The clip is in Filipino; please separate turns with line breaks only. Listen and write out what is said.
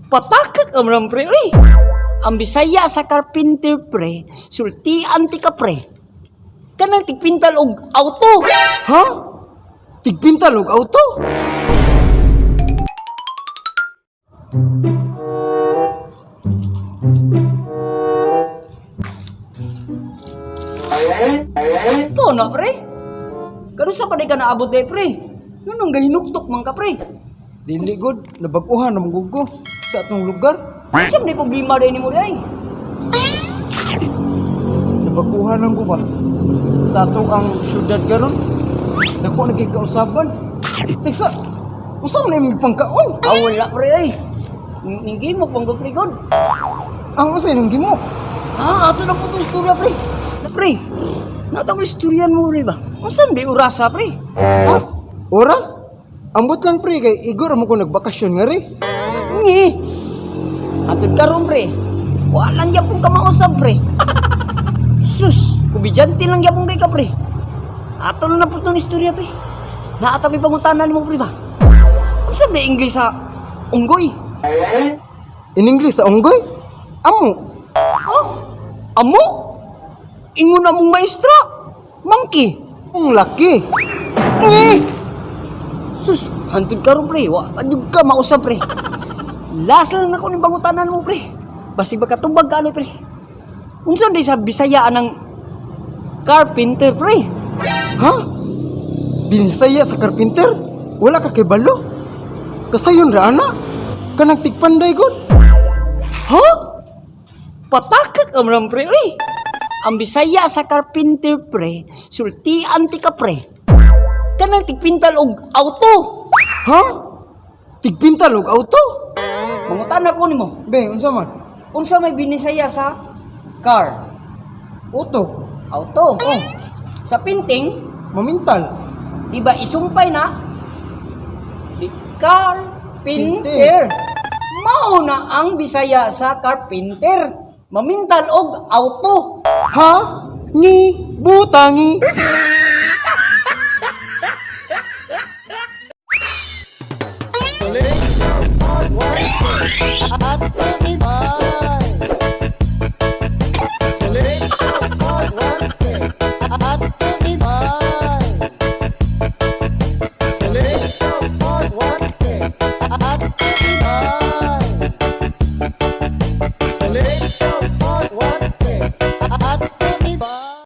Patakak amram pre, uy. Ang Bisaya sa carpenter pre, sultian ti ka pre. Kanang tigpintal og auto.
Ha? Tigpintal og auto?
Ito na pre. Kano sa paday ka naabot day pre? Ngunong gahinuktok man ka pre.
Dili god, nabaguhan na magugo sa atong lugar.
Siyam na problema day ni mo day.
Nabaguhan lang ko ba? Sa atong ang syudad karon. Dako na kay kausaban. Tiksa, usam na yung pangkaon.
Wala pre ay. Ninggi mo pang pre god.
Ang usay nang gimo.
Ato na po itong istorya pre. Na pre, natang istoryan mo pre ba? Masan di urasa pre?
Ha? Oras? Ambot lang pre kay igor mo ko nagbakasyon nga ri.
Ngi. Atod karon pre. Walang gyapon ka mausab pre. Sus, kubidyante lang gyapon kay ka pre. Ato na po itong istorya pre. Naatag yung pangutanan mo pre ba? Masan di English sa unggoy?
In English sa unggoy? Amo.
Oh, amo? Ingon na mong maestra. Monkey.
Ang laki.
Ngi. Sus, hantod karon pre. Wajud ka mausap pre. Last lang ako ng pangutanan mo pre. Basi ba katubag ka ano pre? Unsan di sa Bisayaan ng carpenter pre?
Ha? Binisaya sa carpenter? Wala ka kay balo? Kasayon ra ana? Kanang tigpanday god.
Ha? Patakak amram pre. Uy. Ang Bisaya sa carpenter pre, sultian ti ka pre. Kanang tigpintal og auto.
Ha? Tigpintal og auto?
Mangutana ko nimo.
Be, unsa man?
Unsa may binisaya sa car?
Auto.
Auto. Oh. Sa pinting,
Mamintal.
di ba isumpay na? Di carpenter. Mao na ang Bisaya sa carpenter. Mamintal og auto.
Ha? Ni butangi.